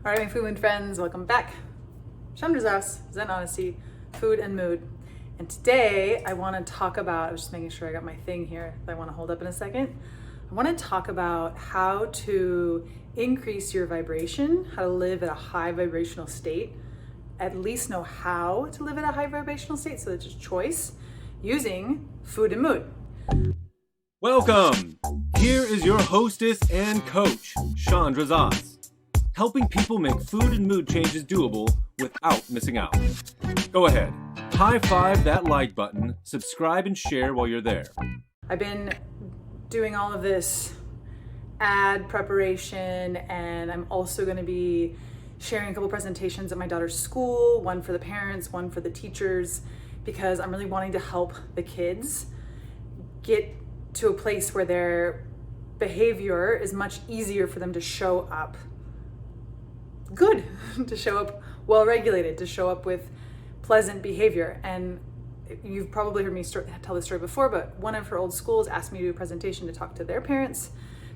All right, my food and friends, welcome back. Chandra's House, Zen Honesty, Food and Mood. And today I want to talk about, I was just making sure I got my thing here that I want to hold up in a second. I want to talk about how to increase your vibration, how to live at a high vibrational state, at least know how to live at a high vibrational state, so it's a choice, using food and mood. Welcome! Here is your hostess and coach, Chandra Zaz, helping people make food and mood changes doable without missing out. Go ahead, high five that like button, subscribe and share while you're there. I've been doing all of this ad preparation, and I'm also going to be sharing a couple presentations at my daughter's school, one for the parents, one for the teachers, because I'm really wanting to help the kids get to a place where their behavior is much easier for them to show up good, to show up well-regulated, to show up with pleasant behavior. And you've probably heard me tell this story before, but one of her old schools asked me to do a presentation to talk to their parents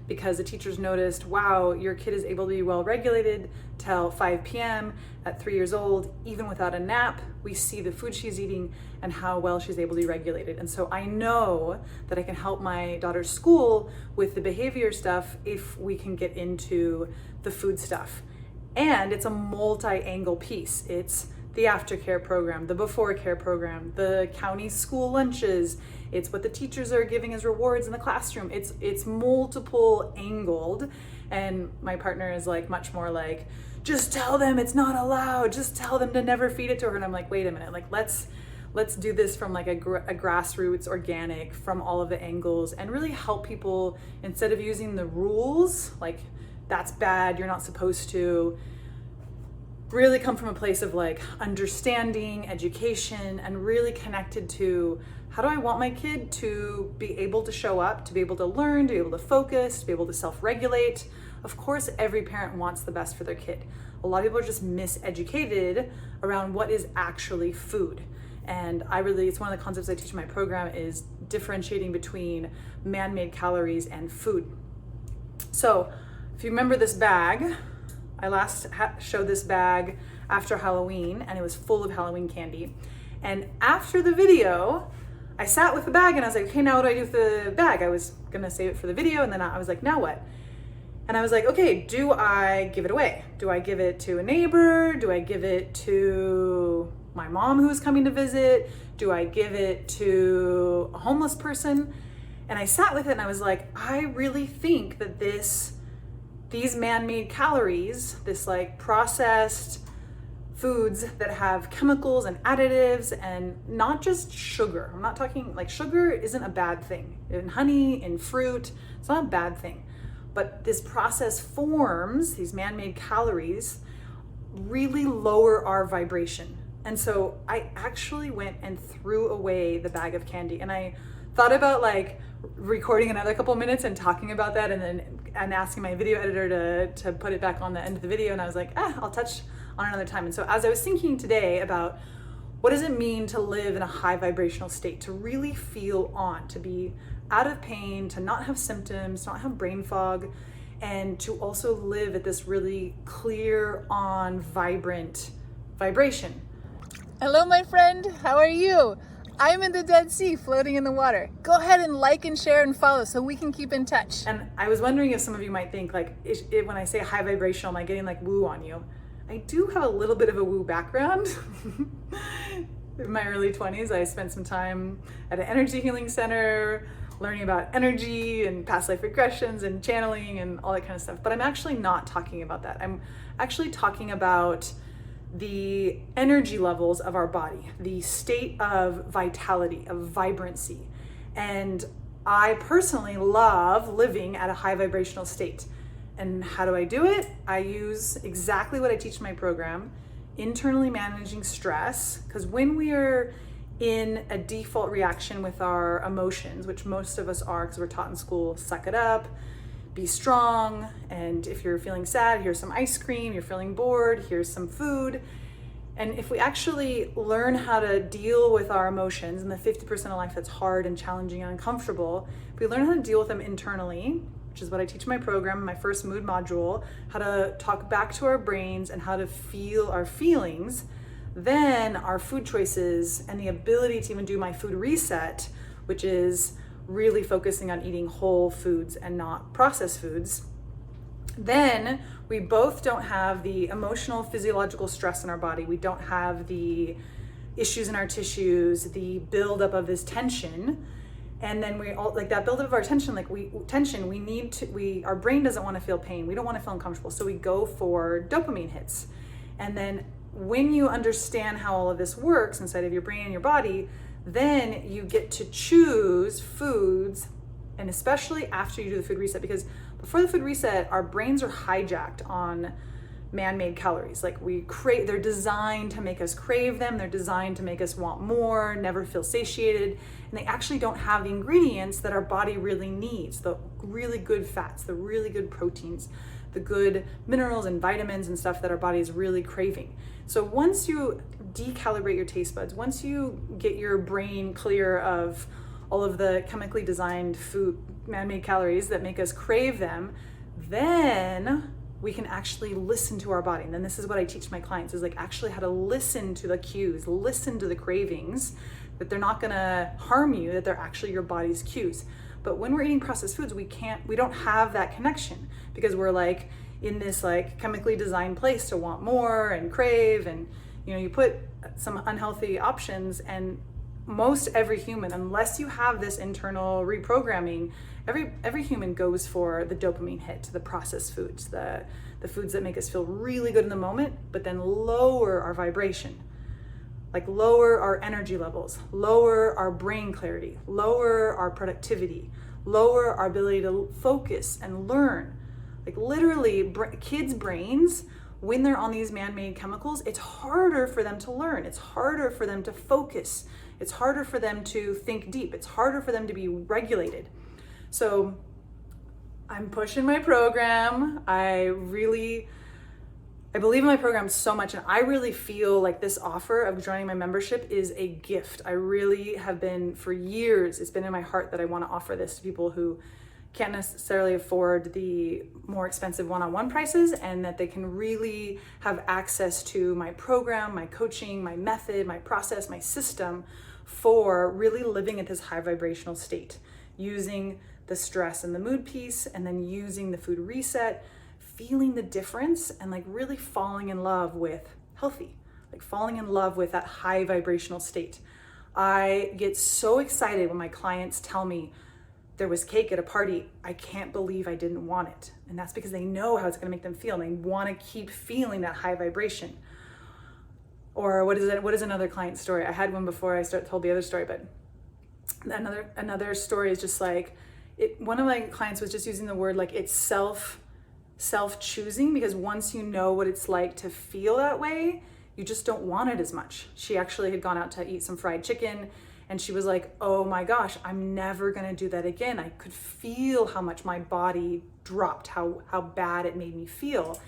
because the teachers noticed, wow, your kid is able to be well-regulated till 5 p.m. at 3 years old, even without a nap. We see the food she's eating and how well she's able to be regulated. And so I know that I can help my daughter's school with the behavior stuff if we can get into the food stuff. And it's a multi-angle piece. It's the aftercare program, the before care program, the county school lunches. It's what the teachers are giving as rewards in the classroom. It's multiple angled. And my partner is like much more like, just tell them it's not allowed. Just tell them to never feed it to her. And I'm like, wait a minute, like let's do this from like a grassroots organic, from all of the angles, and really help people instead of using the rules, like that's bad, you're not supposed to, really come from a place of like understanding, education, and really connected to how do I want my kid to be able to show up, to be able to learn, to be able to focus, to be able to self-regulate. Of course, every parent wants the best for their kid. A lot of people are just miseducated around what is actually food. And it's one of the concepts I teach in my program is differentiating between man-made calories and food. So if you remember this bag, I last showed this bag after Halloween, and it was full of Halloween candy. And after the video, I sat with the bag and I was like, okay, now what do I do with the bag? I was gonna save it for the video, and then I was like, now what? And I was like, okay, do I give it away? Do I give it to a neighbor? Do I give it to my mom who's coming to visit? Do I give it to a homeless person? And I sat with it and I was like, I really think that these man-made calories, this like processed foods that have chemicals and additives and not just sugar. I'm not talking like sugar isn't a bad thing. In honey, in fruit, it's not a bad thing. But this processed forms, these man-made calories, really lower our vibration. And so I actually went and threw away the bag of candy, and I thought about like recording another couple minutes and talking about that, and asking my video editor to put it back on the end of the video. And I was like, I'll touch on another time. And so as I was thinking today about what does it mean to live in a high vibrational state, to really feel on, to be out of pain, to not have symptoms, to not have brain fog, and to also live at this really clear, on, vibrant vibration. Hello, my friend. How are you? I'm in the Dead Sea, floating in the water. Go ahead and like and share and follow so we can keep in touch. And I was wondering if some of you might think like, when I say high vibrational, am I getting like woo on you? I do have a little bit of a woo background. In my early 20s, I spent some time at an energy healing center, learning about energy and past life regressions and channeling and all that kind of stuff. But I'm actually not talking about that. I'm actually talking about the energy levels of our body, the state of vitality, of vibrancy. And I personally love living at a high vibrational state. And how do I do it? I use exactly what I teach in my program, internally managing stress, because when we are in a default reaction with our emotions, which most of us are because we're taught in school, suck it up, be strong, and if you're feeling sad, here's some ice cream, you're feeling bored, here's some food. And if we actually learn how to deal with our emotions and the 50% of life that's hard and challenging and uncomfortable, if we learn how to deal with them internally, which is what I teach in my program, my first mood module, how to talk back to our brains and how to feel our feelings, then our food choices and the ability to even do my food reset, which is really focusing on eating whole foods and not processed foods, then we both don't have the emotional, physiological stress in our body. We don't have the issues in our tissues, the buildup of this tension. And then we all, like that buildup of our tension, our brain doesn't want to feel pain. We don't want to feel uncomfortable. So we go for dopamine hits. And then when you understand how all of this works inside of your brain and your body, then you get to choose foods, and especially after you do the food reset, because before the food reset, our brains are hijacked on man-made calories. Like they're designed to make us crave them. They're designed to make us want more, never feel satiated. And they actually don't have the ingredients that our body really needs, the really good fats, the really good proteins, the good minerals and vitamins and stuff that our body is really craving. So once you decalibrate your taste buds, once you get your brain clear of all of the chemically designed food, man-made calories that make us crave them, then we can actually listen to our body. And then this is what I teach my clients, is like actually how to listen to the cues, listen to the cravings, that they're not gonna harm you, that they're actually your body's cues. But when we're eating processed foods, we don't have that connection, because we're like in this like chemically designed place to want more and crave, and you put some unhealthy options, and most every human, unless you have this internal reprogramming, every human goes for the dopamine hit, the processed foods, the foods that make us feel really good in the moment, but then lower our vibration, like lower our energy levels, lower our brain clarity, lower our productivity, lower our ability to focus and learn. Like literally, kids' brains, when they're on these man-made chemicals, it's harder for them to learn. It's harder for them to focus. It's harder for them to think deep. It's harder for them to be regulated. So I'm pushing my program. I believe in my program so much, and I really feel like this offer of joining my membership is a gift. I really have been, for years, it's been in my heart that I want to offer this to people who can't necessarily afford the more expensive one-on-one prices, and that they can really have access to my program, my coaching, my method, my process, my system for really living at this high vibrational state, using the stress and the mood piece, and then using the food reset, feeling the difference, and like really falling in love with healthy, like falling in love with that high vibrational state. I get so excited when my clients tell me there was cake at a party, I can't believe I didn't want it. And that's because they know how it's gonna make them feel, and they wanna keep feeling that high vibration. Or what is another client story? I had one before I told the other story, but another story is just like, one of my clients was just using the word like it's self-choosing, because once you know what it's like to feel that way, you just don't want it as much. She actually had gone out to eat some fried chicken, and she was like, oh my gosh, I'm never gonna do that again. I could feel how much my body dropped, how bad it made me feel.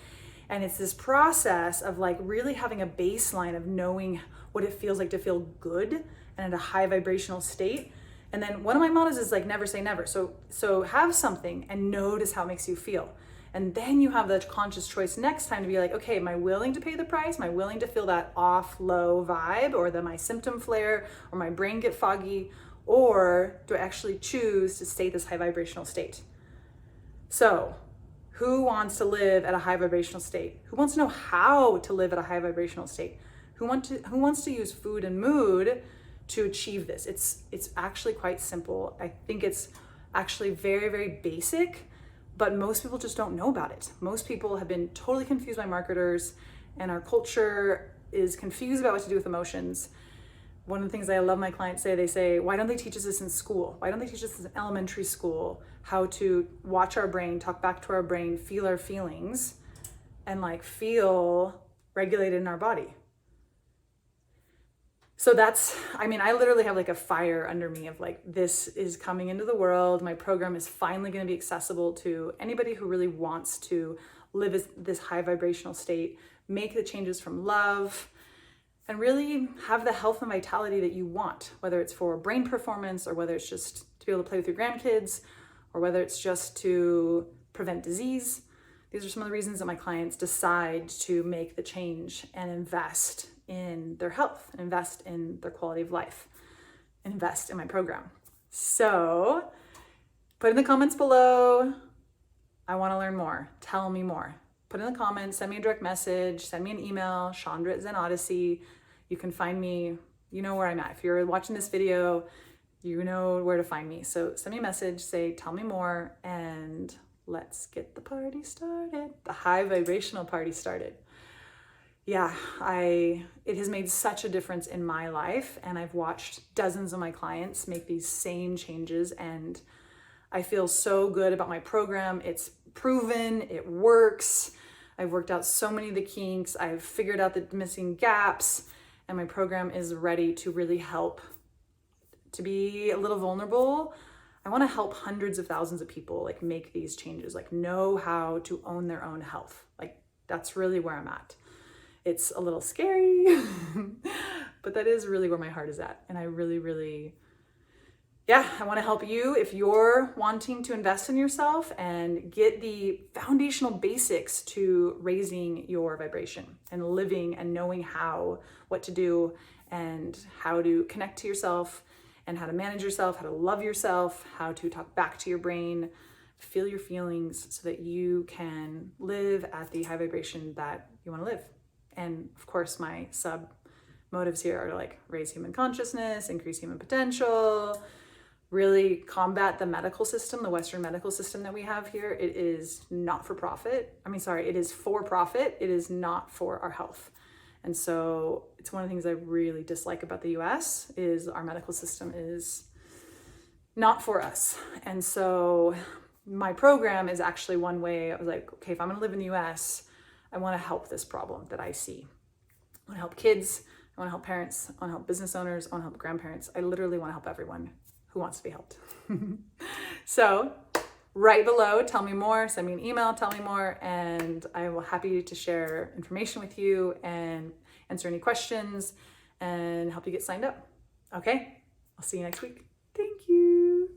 And it's this process of like really having a baseline of knowing what it feels like to feel good and at a high vibrational state. And then one of my mottos is like, never say never. So have something and notice how it makes you feel. And then you have the conscious choice next time to be like, okay, am I willing to pay the price? Am I willing to feel that off, low vibe, or my symptom flare, or my brain get foggy? Or do I actually choose to stay this high vibrational state? So who wants to live at a high vibrational state? Who wants to know how to live at a high vibrational state? Who wants to use food and mood to achieve this? It's actually quite simple. I think it's actually very, very basic, but most people just don't know about it. Most people have been totally confused by marketers, and our culture is confused about what to do with emotions. One of the things I love my clients say, they say, why don't they teach us this in school? Why don't they teach us this in elementary school? How to watch our brain, talk back to our brain, feel our feelings, and like feel regulated in our body. So I literally have like a fire under me of like, this is coming into the world. My program is finally going to be accessible to anybody who really wants to live this high vibrational state, make the changes from love, and really have the health and vitality that you want, whether it's for brain performance or whether it's just to be able to play with your grandkids or whether it's just to prevent disease. These are some of the reasons that my clients decide to make the change and invest in their health, invest in their quality of life, invest in my program. So put in the comments below, I want to learn more. Tell me more. Put in the comments, send me a direct message, send me an email, Chandra@ZenOdyssey. You can find me, you know where I'm at. If you're watching this video, you know where to find me. So send me a message, say, tell me more, and let's get the party started. The high vibrational party started. Yeah, it has made such a difference in my life, and I've watched dozens of my clients make these same changes, and I feel so good about my program. It's proven, it works. I've worked out so many of the kinks. I've figured out the missing gaps, and my program is ready to really help. To be a little vulnerable, I want to help hundreds of thousands of people like make these changes, like know how to own their own health. Like that's really where I'm at. It's a little scary, but that is really where my heart is at. And I really, I want to help you if you're wanting to invest in yourself and get the foundational basics to raising your vibration and living and knowing what to do and how to connect to yourself and how to manage yourself, how to love yourself, how to talk back to your brain, feel your feelings so that you can live at the high vibration that you want to live. And of course, my sub motives here are to like raise human consciousness, increase human potential, really combat the medical system, the Western medical system that we have here. It is not for profit. It is for profit. It is not for our health. And so it's one of the things I really dislike about the US is our medical system is not for us. And so my program is actually one way I was like, okay, if I'm gonna live in the US, I wanna help this problem that I see. I wanna help kids, I wanna help parents, I wanna help business owners, I wanna help grandparents. I literally wanna help everyone who wants to be helped. So right below, tell me more, send me an email, tell me more, and I will happy to share information with you and answer any questions and help you get signed up. Okay, I'll see you next week. Thank you.